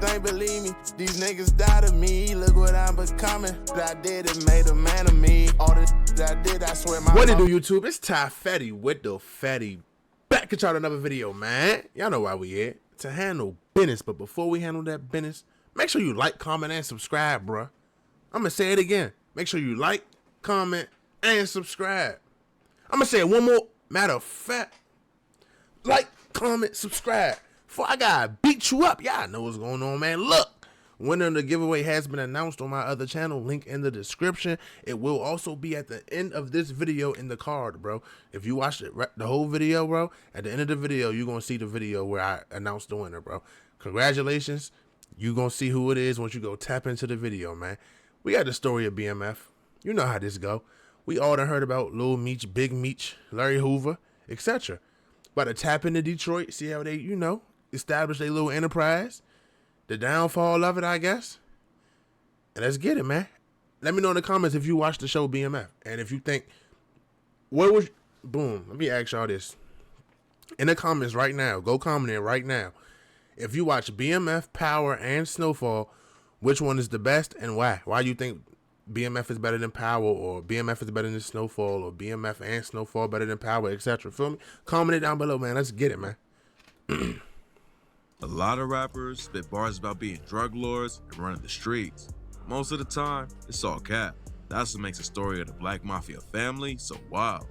think, believe me, these niggas doubted me. Look what I'm becoming. That I did, it made a man of me. All the that I did, I swear my. What it do, YouTube? It's Ty Fetty with the Fetty. Back at y'all with another video, man. Y'all know why we here. To handle business. But before we handle that business, make sure you like, comment, and subscribe, bruh. I'm gonna say it again. Make sure you like, comment, and subscribe. I'm gonna say it one more. Matter of fact, like, comment, subscribe. Before I gotta beat you up, y'all know what's going on, man. Look, winner of the giveaway has been announced on my other channel. Link in the description. It will also be at the end of this video in the card, bro. If you watch the whole video, bro, at the end of the video, you're gonna see the video where I announced the winner, bro. Congratulations. You gonna see who it is once you go tap into the video, man. We got the story of BMF. You know how this go. We all done heard about Lil Meech, Big Meech, Larry Hoover, etc. About to tap into Detroit, see how they, establish their little enterprise. The downfall of it, I guess. And let's get it, man. Let me know in the comments if you watched the show BMF. And if you think, boom, let me ask y'all this. In the comments right now, go comment in right now. If you watch BMF, Power, and Snowfall, which one is the best and why? Why you think BMF is better than Power, or BMF is better than Snowfall, or BMF and Snowfall better than Power, etc. Feel me? Comment it down below, man. Let's get it, man. A lot of rappers spit bars about being drug lords and running the streets. Most of the time, it's all cap. That's what makes the story of the Black Mafia family so wild.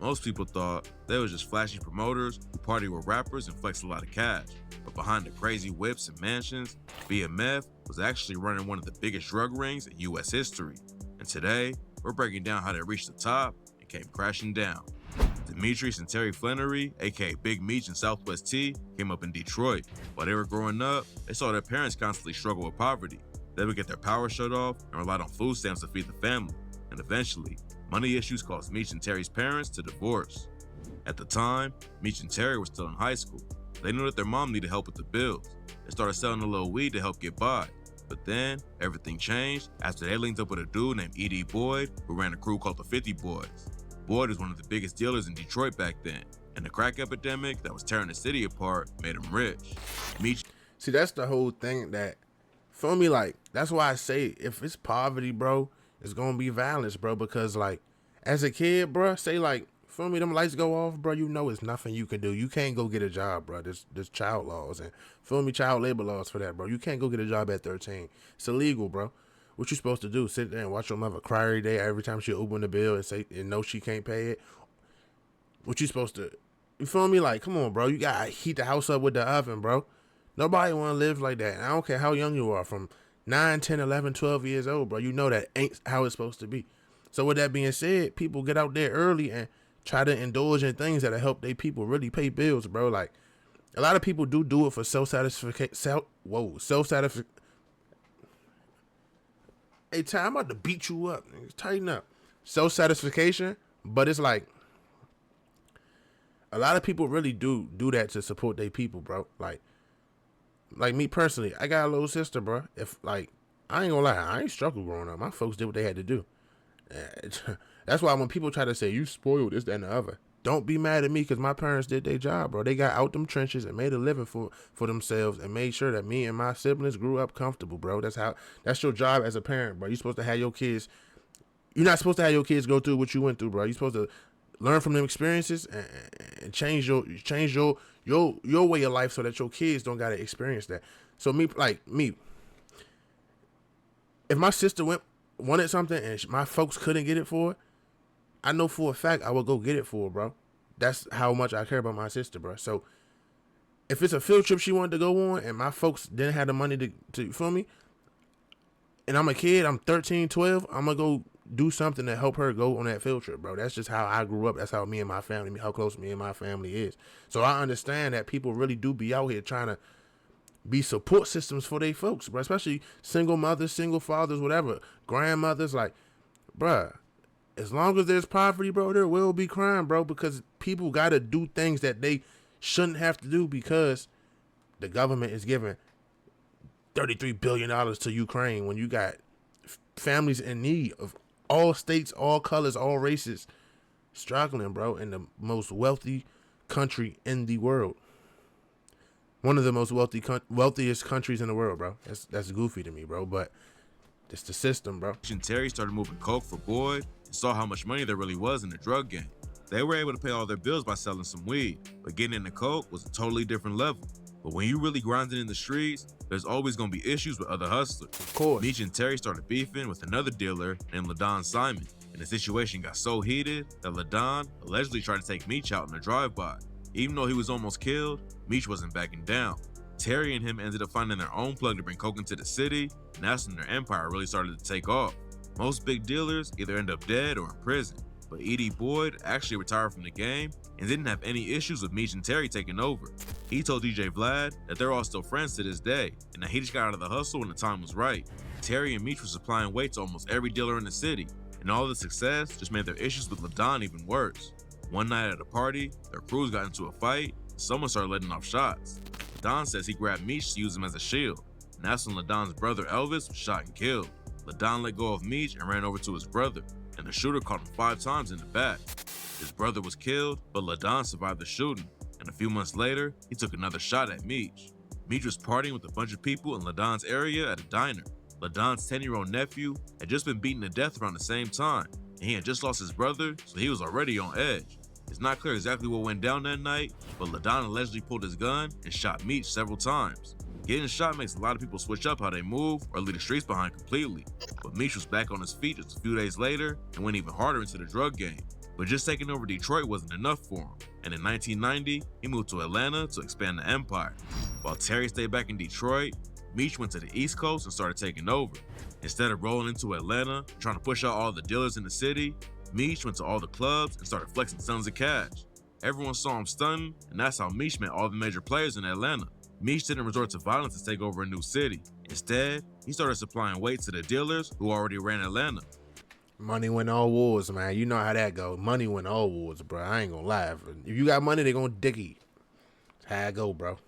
Most people thought they were just flashy promoters who party with rappers and flex a lot of cash. But behind the crazy whips and mansions, BMF was actually running one of the biggest drug rings in US history. And today, we're breaking down how they reached the top and came crashing down. Demetrius and Terry Flannery, aka Big Meech and Southwest T, came up in Detroit. While they were growing up, they saw their parents constantly struggle with poverty. They would get their power shut off and relied on food stamps to feed the family. And eventually, money issues caused Meech and Terry's parents to divorce. At the time, Meech and Terry were still in high school. They knew that their mom needed help with the bills. They started selling a little weed to help get by. But then, everything changed after they linked up with a dude named E.D. Boyd, who ran a crew called the 50 Boys. Boyd was one of the biggest dealers in Detroit back then, and the crack epidemic that was tearing the city apart made him rich. See, that's the whole thing that, feel me, like, that's why I say, if it's poverty, bro, it's gonna be violence, bro, because, like, as a kid, bro, say, like, feel me, them lights go off, bro, you know it's nothing you can do. You can't go get a job, bro. There's child laws and, feel me, child labor laws for that, bro. You can't go get a job at 13. It's illegal, bro. What you supposed to do? Sit there and watch your mother cry every day, every time she open the bill and say and know she can't pay it? What you supposed to? You feel me? Like, come on, bro. You gotta heat the house up with the oven, bro. Nobody wanna live like that. And I don't care how young you are, from 9, 10, 11, 12 years old, bro. You know that ain't how it's supposed to be. So with that being said, people get out there early and try to indulge in things that'll help they people really pay bills, bro. Like, a lot of people do it for self-satisfaction. Self-satisfaction. Hey, Ty, I'm about to beat you up. Tighten up. Self-satisfaction, but it's like, a lot of people really do that to support their people, bro. Like me personally, I got a little sister, bro. If, like, I ain't gonna lie, I ain't struggled growing up. My folks did what they had to do. That's why when people try to say, you spoiled this, that, and the other, don't be mad at me, because my parents did their job, bro. They got out them trenches and made a living for themselves and made sure that me and my siblings grew up comfortable, bro. That's your job as a parent, bro. You're supposed to have your kids. You're not supposed to have your kids go through what you went through, bro. You're supposed to learn from them experiences and change your way of life so that your kids don't gotta experience that. So me, if my sister wanted something and my folks couldn't get it for her, I know for a fact I would go get it for her, bro. That's how much I care about my sister, bro. So if it's a field trip she wanted to go on and my folks didn't have the money to feel me, and I'm a kid, I'm 13, 12, I'm gonna go do something to help her go on that field trip, bro. That's just how I grew up. That's how me and my family, how close me and my family is. So I understand that people really do be out here trying to be support systems for their folks, bro. Especially single mothers, single fathers, whatever, grandmothers. Like, bro, as long as there's poverty, bro, there will be crime, bro, because people got to do things that they shouldn't have to do because the government is giving $33 billion to Ukraine when you got families in need of all states, all colors, all races struggling, bro, in the most wealthy country in the world. One of the most wealthiest countries in the world, bro. That's goofy to me, bro. But it's the system, bro. Meech and Terry started moving coke for Boyd and saw how much money there really was in the drug game. They were able to pay all their bills by selling some weed, but getting into coke was a totally different level. But when you really grinding in the streets, there's always gonna be issues with other hustlers. Of course. Meech and Terry started beefing with another dealer named LaDon Simon, and the situation got so heated that LaDon allegedly tried to take Meech out in a drive-by. Even though he was almost killed, Meech wasn't backing down. Terry and him ended up finding their own plug to bring coke into the city, and that's when their empire really started to take off. Most big dealers either end up dead or in prison, but E.D. Boyd actually retired from the game and didn't have any issues with Meech and Terry taking over. He told DJ Vlad that they're all still friends to this day, and that he just got out of the hustle when the time was right. Terry and Meech were supplying weight to almost every dealer in the city, and all the success just made their issues with LaDon even worse. One night at a party, their crews got into a fight, and someone started letting off shots. LaDon says he grabbed Meech to use him as a shield, and that's when LaDon's brother Elvis was shot and killed. LaDon let go of Meech and ran over to his brother, and the shooter caught him 5 times in the back. His brother was killed, but LaDon survived the shooting, and a few months later, he took another shot at Meech. Meech was partying with a bunch of people in LaDon's area at a diner. LaDon's 10-year-old nephew had just been beaten to death around the same time, and he had just lost his brother, so he was already on edge. It's not clear exactly what went down that night, but LaDon allegedly pulled his gun and shot Meech several times. Getting shot makes a lot of people switch up how they move or leave the streets behind completely, but Meech was back on his feet just a few days later and went even harder into the drug game. But just taking over Detroit wasn't enough for him, and in 1990, he moved to Atlanta to expand the empire. While Terry stayed back in Detroit, Meech went to the East Coast and started taking over. Instead of rolling into Atlanta, trying to push out all the dealers in the city, Meech went to all the clubs and started flexing tons of cash. Everyone saw him stunning, and that's how Meech met all the major players in Atlanta. Meech didn't resort to violence to take over a new city. Instead, he started supplying weight to the dealers who already ran Atlanta. Money win all wars, man. You know how that goes. Money win all wars, bro. I ain't gonna lie. If you got money, they gonna dig you. That's how it go, bro.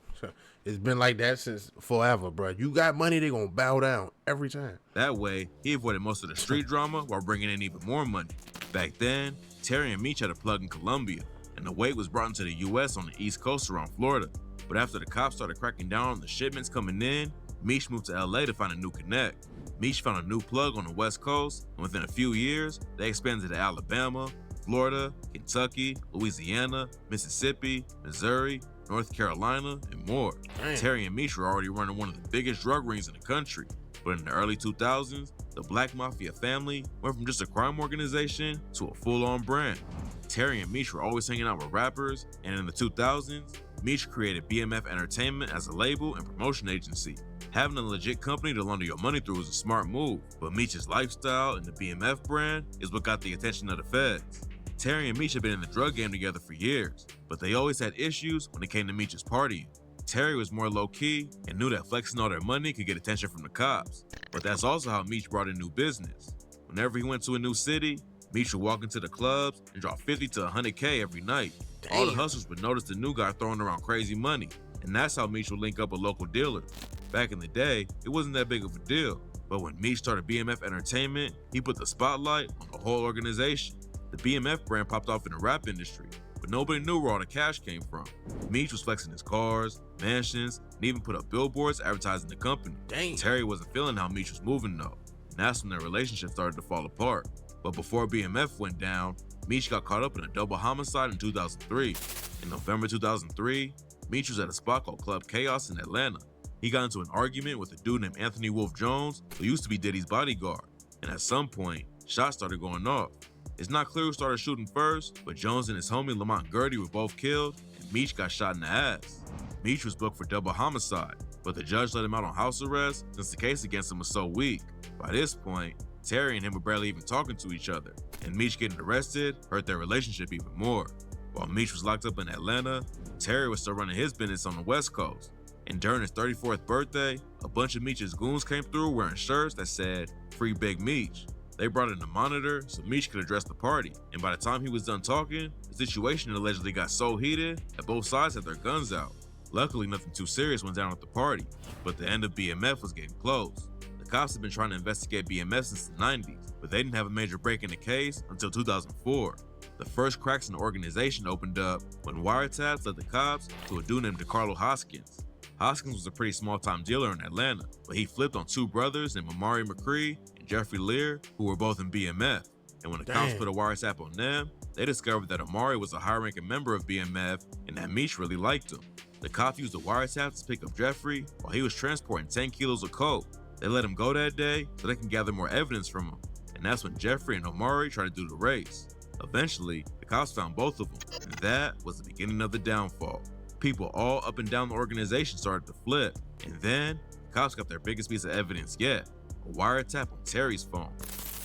It's been like that since forever, bro. You got money, they gonna bow down every time. That way, he avoided most of the street drama while bringing in even more money. Back then, Terry and Meech had a plug in Colombia, and the weight was brought into the U.S. on the East Coast around Florida. But after the cops started cracking down on the shipments coming in, Meech moved to L.A. to find a new connect. Meech found a new plug on the West Coast, and within a few years, they expanded to Alabama, Florida, Kentucky, Louisiana, Mississippi, Missouri, North Carolina, and more. Damn. Terry and Meech were already running one of the biggest drug rings in the country, but in the early 2000s, the Black Mafia family went from just a crime organization to a full-on brand. Terry and Meech were always hanging out with rappers, and in the 2000s, Meech created BMF Entertainment as a label and promotion agency. Having a legit company to launder your money through is a smart move, but Meech's lifestyle and the BMF brand is what got the attention of the feds. Terry and Meech had been in the drug game together for years, but they always had issues when it came to Meech's partying. Terry was more low-key and knew that flexing all their money could get attention from the cops, but that's also how Meech brought in new business. Whenever he went to a new city, Meech would walk into the clubs and drop 50 to 100K every night. Damn. All the hustlers would notice the new guy throwing around crazy money, and that's how Meech would link up with local dealers. Back in the day, it wasn't that big of a deal, but when Meech started BMF Entertainment, he put the spotlight on the whole organization. The BMF brand popped off in the rap industry, but nobody knew where all the cash came from. Meech was flexing his cars, mansions, and even put up billboards advertising the company. Dang. Terry wasn't feeling how Meech was moving though, and that's when their relationship started to fall apart. But before BMF went down, Meech got caught up in a double homicide in 2003. In November 2003, Meech was at a spot called Club Chaos in Atlanta. He got into an argument with a dude named Anthony Wolf Jones, who used to be Diddy's bodyguard, and at some point, shots started going off. It's not clear who started shooting first, but Jones and his homie Lamont Gertie were both killed, and Meech got shot in the ass. Meech was booked for double homicide, but the judge let him out on house arrest since the case against him was so weak. By this point, Terry and him were barely even talking to each other, and Meech getting arrested hurt their relationship even more. While Meech was locked up in Atlanta, Terry was still running his business on the West Coast. And during his 34th birthday, a bunch of Meech's goons came through wearing shirts that said, "Free Big Meech." They brought in a monitor so Meech could address the party, and by the time he was done talking, the situation allegedly got so heated that both sides had their guns out. Luckily, nothing too serious went down at the party, but the end of BMF was getting close. The cops had been trying to investigate BMF since the 90s, but they didn't have a major break in the case until 2004. The first cracks in the organization opened up when wiretaps led the cops to a dude named DeCarlo Hoskins. Hoskins was a pretty small-time dealer in Atlanta, but he flipped on two brothers named Amari McCree and Jeffrey Lear, who were both in BMF. And when the cops put a wiretap on them, they discovered that Amari was a high-ranking member of BMF and that Meech really liked him. The cops used the wiretap to pick up Jeffrey while he was transporting 10 kilos of coke. They let him go that day so they can gather more evidence from him. And that's when Jeffrey and Amari tried to do the race. Eventually, the cops found both of them, and that was the beginning of the downfall. People all up and down the organization started to flip, and then the cops got their biggest piece of evidence yet, a wiretap on Terry's phone.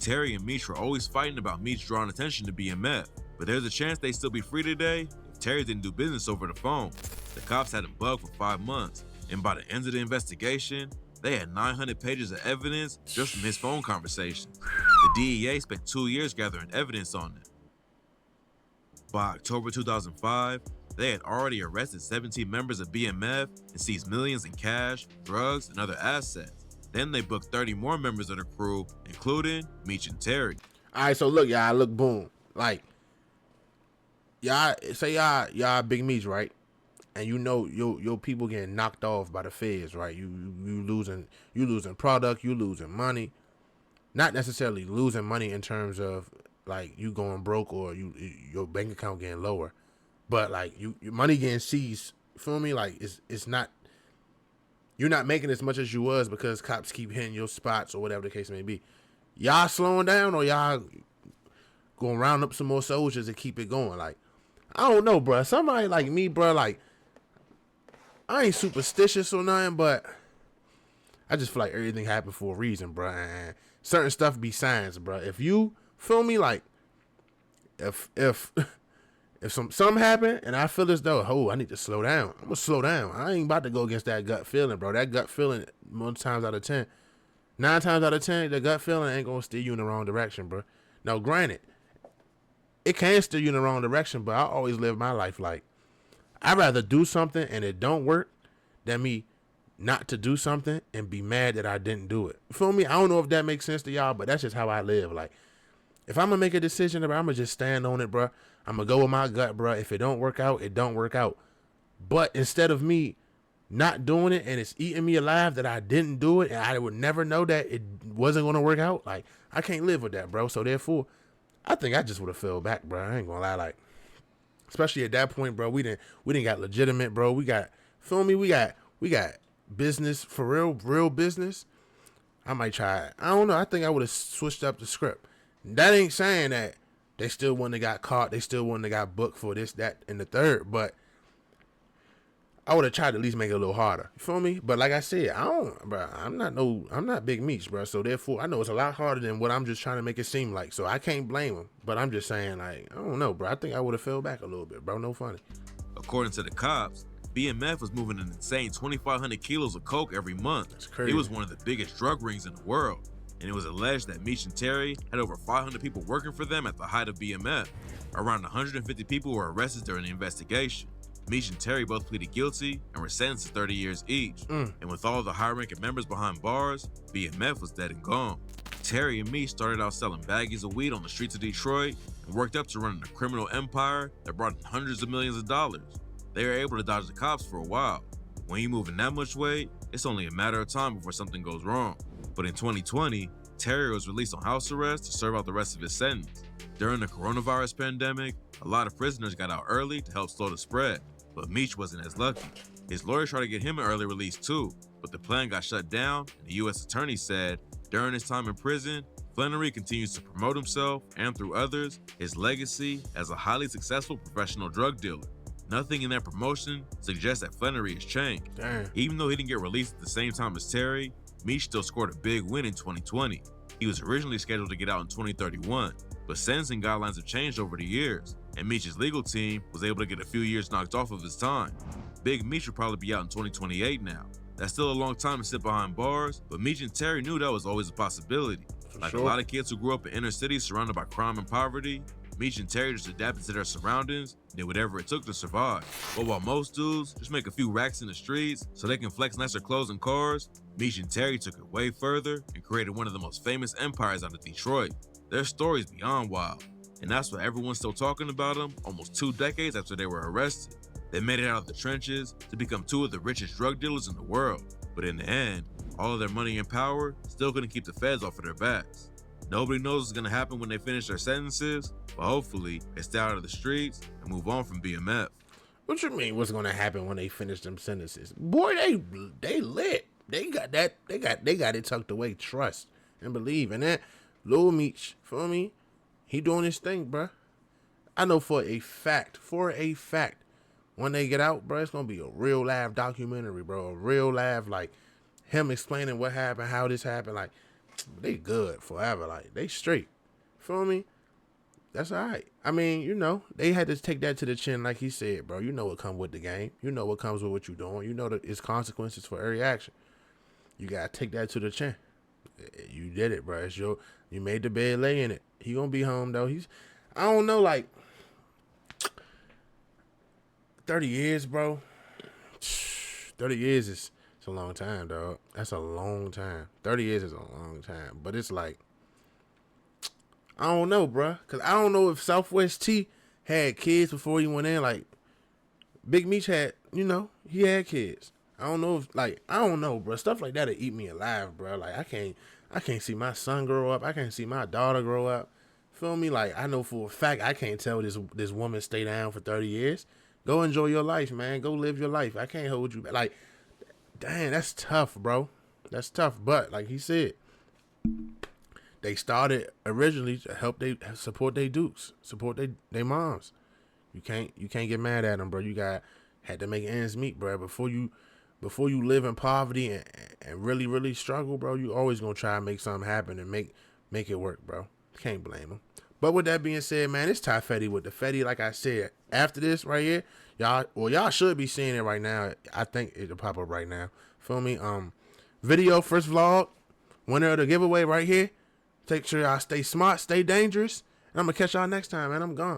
Terry and Meech were always fighting about Meech drawing attention to BMF, but there's a chance they'd still be free today if Terry didn't do business over the phone. The cops had him bugged for 5 months, and by the end of the investigation, they had 900 pages of evidence just from his phone conversations. The DEA spent 2 years gathering evidence on it. By October 2005, they had already arrested 17 members of BMF and seized millions in cash, drugs, and other assets. Then they booked 30 more members of the crew, including Meech and Terry. All right, so look, y'all, look, boom. Like, y'all, say y'all Big Meech, right? And you know your people getting knocked off by the feds, right? You losing product, you losing money. Not necessarily losing money in terms of like you going broke or your bank account getting lower, but like your money getting seized. Feel me? Like it's not, you're not making as much as you was because cops keep hitting your spots or whatever the case may be. Y'all slowing down or y'all gonna round up some more soldiers and keep it going? Like, I don't know, bro. Somebody like me, bro, like, I ain't superstitious or nothing, but I just feel like everything happened for a reason, bro. And certain stuff be signs, bro. If you feel me, like, if something happen and I feel as though, oh, I need to slow down, I'm gonna slow down. I ain't about to go against that gut feeling, bro. That gut feeling, more times out of 10, 9 times out of 10, the gut feeling ain't gonna steer you in the wrong direction, bro. Now, granted, it can steer you in the wrong direction, but I always live my life like, I'd rather do something and it don't work than me not to do something and be mad that I didn't do it. You feel me? I don't know if that makes sense to y'all, but that's just how I live. Like, if I'm gonna make a decision, bro, I'm gonna just stand on it, bro. I'm gonna go with my gut, bro. If it don't work out, it don't work out. But instead of me not doing it and it's eating me alive that I didn't do it and I would never know that it wasn't gonna work out, like, I can't live with that, bro. So therefore, I think I just would have fell back, bro. I ain't gonna lie, like, especially at that point, bro. We didn't got legitimate, bro. We got, feel me? We got business for real business. I might try it. I don't know. I think I would have switched up the script. That ain't saying that they still wouldn't have got caught. They still wouldn't have got booked for this, that, and the third. But I would have tried to at least make it a little harder. You feel me? But like I said, I'm not Big Meech, bro. So therefore, I know it's a lot harder than what I'm just trying to make it seem like. So I can't blame him. But I'm just saying, like, I don't know, bro. I think I would have fell back a little bit, bro. No funny. According to the cops, BMF was moving an insane 2,500 kilos of coke every month. That's crazy. It was one of the biggest drug rings in the world. And it was alleged that Meech and Terry had over 500 people working for them at the height of BMF. Around 150 people were arrested during the investigation. Meech and Terry both pleaded guilty and were sentenced to 30 years each. And with all the high-ranking members behind bars, BMF was dead and gone. Terry and Meech started out selling baggies of weed on the streets of Detroit and worked up to running a criminal empire that brought in hundreds of millions of dollars. They were able to dodge the cops for a while. When you're moving that much weight, it's only a matter of time before something goes wrong. But in 2020, Terry was released on house arrest to serve out the rest of his sentence. During the coronavirus pandemic, a lot of prisoners got out early to help slow the spread, but Meech wasn't as lucky. His lawyer tried to get him an early release too, but the plan got shut down, and the U.S. attorney said, during his time in prison, Flannery continues to promote himself, and through others, his legacy as a highly successful professional drug dealer. Nothing in that promotion suggests that Flannery has changed. Damn. Even though he didn't get released at the same time as Terry, Meech still scored a big win in 2020. He was originally scheduled to get out in 2031, but sentencing guidelines have changed over the years, and Meech's legal team was able to get a few years knocked off of his time. Big Meech will probably be out in 2028 now. That's still a long time to sit behind bars, but Meech and Terry knew that was always a possibility. Like a lot of kids who grew up in inner cities surrounded by crime and poverty, Meech and Terry just adapted to their surroundings and did whatever it took to survive. But while most dudes just make a few racks in the streets so they can flex nicer clothes and cars, Meech and Terry took it way further and created one of the most famous empires out of Detroit. Their story's beyond wild, and that's why everyone's still talking about them almost 2 decades after they were arrested. They made it out of the trenches to become two of the richest drug dealers in the world. But in the end, all of their money and power still couldn't keep the feds off of their backs. Nobody knows what's gonna happen when they finish their sentences, but hopefully they stay out of the streets and move on from BMF. What you mean? What's gonna happen when they finish them sentences? Boy, they lit. They got that. They got it tucked away. Trust and believe. And that Lil Meech, feel me? He doing his thing, bruh. I know for a fact, when they get out, bro, it's gonna be a real live documentary, bro. A real live, like him explaining what happened, how this happened. Like they good forever. Like they straight. Feel me? That's all right. I mean, you know, they had to take that to the chin, like he said, bro. You know what comes with the game. You know what comes with what you doing. You know that it's consequences for every action. You gotta take that to the chin. You did it, bro. It's you made the bed, lay in it. He gonna be home though. I don't know, like 30 years, bro. 30 years it's a long time, dog. That's a long time. 30 years is a long time. But it's like, I don't know, bro. Because I don't know if Southwest T had kids before he went in. Like, Big Meech had, you know, he had kids. I don't know if, like, I don't know, bro. Stuff like that'll eat me alive, bro. Like, I can't see my son grow up. I can't see my daughter grow up. Feel me? Like, I know for a fact I can't tell this woman stay down for 30 years. Go enjoy your life, man. Go live your life. I can't hold you back. Like, dang, that's tough, bro. That's tough. But like he said, they started originally to help support their dukes, support their moms. You can't get mad at them, bro. Had to make ends meet, bro. Before you live in poverty and really struggle, bro, you always gonna try to make something happen and make it work, bro. Can't blame them. But with that being said, man, it's Ty Fetty with the Fetty. Like I said, after this right here, y'all should be seeing it right now. I think it'll pop up right now. Feel me? Video, first vlog, winner of the giveaway right here. Take sure y'all stay smart, stay dangerous, and I'm gonna catch y'all next time, man. I'm gone.